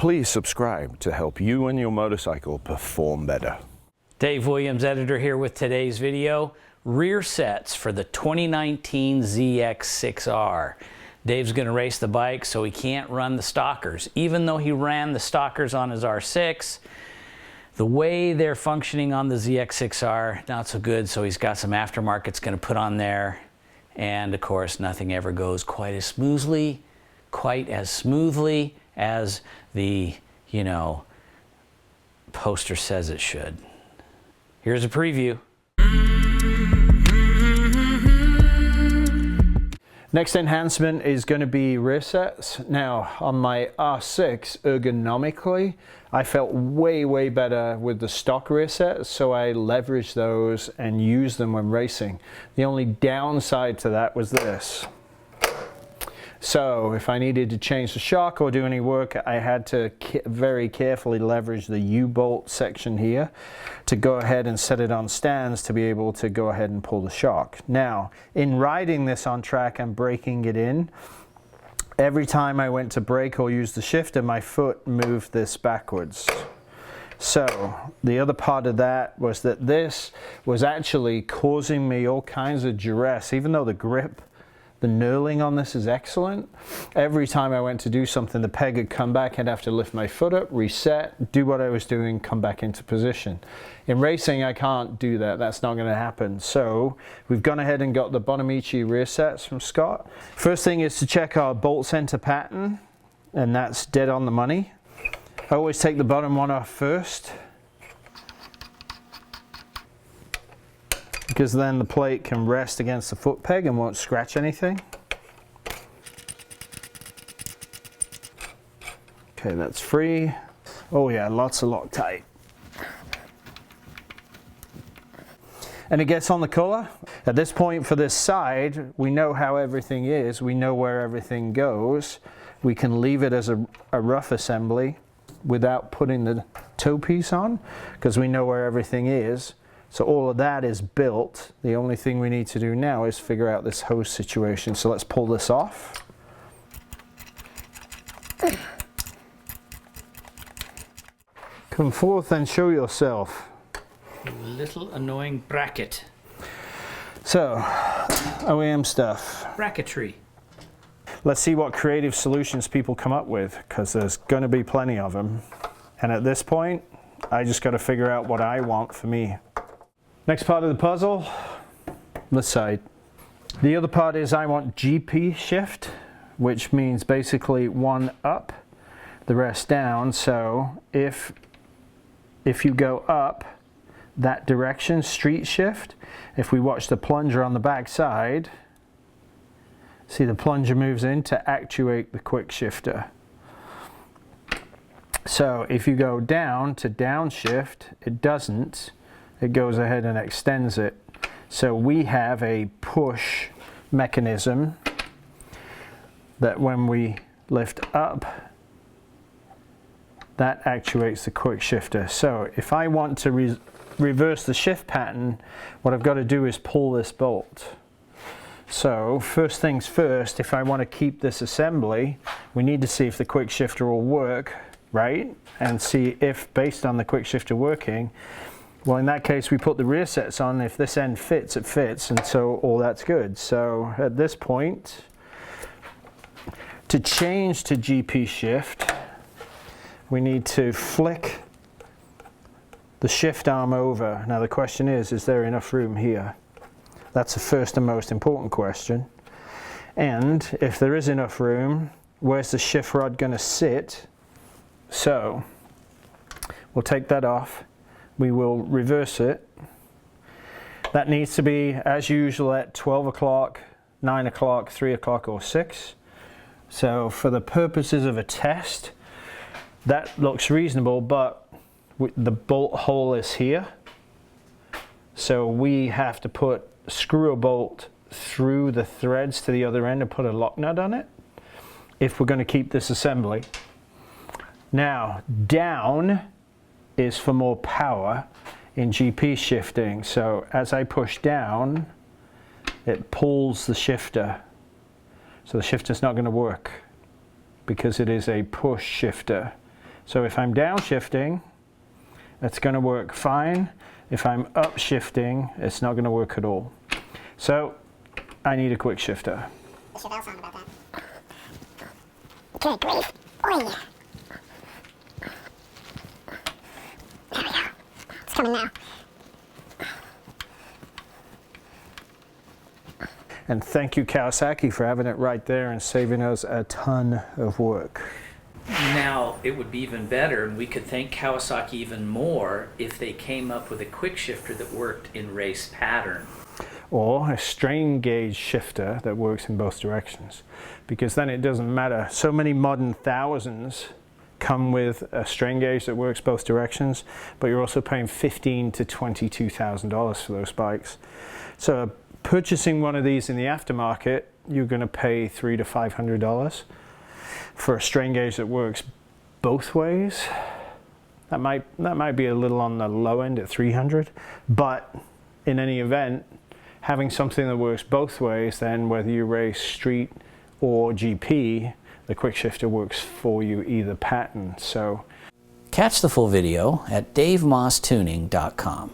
Please subscribe to help you and your motorcycle perform better. Dave Williams, editor, here with today's video. Rear sets for the 2019 ZX6R. Dave's going to race the bike, so he can't run the stockers. Even though he ran the stockers on his R6, the way they're functioning on the ZX6R, not so good, so he's got some aftermarket's going to put on there. And of course, nothing ever goes quite as smoothly as the, poster says it should. Here's a preview. Next enhancement is going to be rear sets. Now, on my R6, ergonomically, I felt way better with the stock rear sets, so I leveraged those and used them when racing. The only downside to that was this. So if I needed to change the shock or do any work, I had to very carefully leverage the U-bolt section here to go ahead and set it on stands to be able to go ahead and pull the shock. Now, in riding this on track and breaking it in, every time I went to brake or use the shifter, my foot moved this backwards. So the other part of that was that this was actually causing me all kinds of duress, even though the grip, the knurling on this is excellent. Every time I went to do something, the peg would come back, I'd have to lift my foot up, reset, do what I was doing, come back into position. In racing, I can't do that. That's not going to happen. So we've gone ahead and got the Bonamici rear sets from Scott. First thing is to check our bolt center pattern, and that's dead on the money. I always take the bottom one off first, because then the plate can rest against the foot peg and won't scratch anything. Okay, that's free. Oh yeah, lots of Loctite. And it gets on the collar. At this point for this side, we know how everything is. We know where everything goes. We can leave it as a rough assembly without putting the toe piece on, because we know where everything is. So all of that is built. The only thing we need to do now is figure out this hose situation. So let's pull this off. Come forth and show yourself. Little annoying bracket. So, OEM stuff. Bracketry. Let's see what creative solutions people come up with, because there's going to be plenty of them. And at this point, I just got to figure out what I want for me. Next part of the puzzle, this side. The other part is I want GP shift, which means basically one up, the rest down. So if you go up that direction, street shift, if we watch the plunger on the back side, see the plunger moves in to actuate the quick shifter. So if you go down to downshift, it doesn't. It goes ahead and extends it. So we have a push mechanism that when we lift up, that actuates the quick shifter. So if I want to reverse the shift pattern, what I've got to do is pull this bolt. So first things first, if I want to keep this assembly, we need to see if the quick shifter will work, right? And see if, based on the quick shifter working, well, in that case, we put the rear sets on. If this end fits, it fits, and so all that's good. So at this point, to change to GP shift, we need to flick the shift arm over. Now the question is there enough room here? That's the first and most important question. And if there is enough room, where's the shift rod going to sit? So we'll take that off. We will reverse it. That needs to be, as usual, at 12 o'clock, 9 o'clock, 3 o'clock, or 6. So for the purposes of a test, that looks reasonable, but the bolt hole is here. So we have to screw a bolt through the threads to the other end and put a lock nut on it if we're going to keep this assembly. Now, down is for more power in GP shifting. So as I push down, it pulls the shifter. So the shifter's not going to work because it is a push shifter. So if I'm downshifting, it's going to work fine. If I'm upshifting, it's not going to work at all. So I need a quick shifter. The Chevelle song about that. Good grief. Oh yeah. There we go. It's coming now. And thank you, Kawasaki, for having it right there and saving us a ton of work. Now, it would be even better, and we could thank Kawasaki even more if they came up with a quick shifter that worked in race pattern. Or a strain gauge shifter that works in both directions. Because then it doesn't matter. So many modern thousands come with a strain gauge that works both directions, but you're also paying $15,000 to $22,000 for those bikes. So purchasing one of these in the aftermarket, you're going to pay $300 to $500 for a strain gauge that works both ways. That might be a little on the low end at $300, but in any event, having something that works both ways, then whether you race street or GP, the quick shifter works for you either pattern. So catch the full video at davemosstuning.com.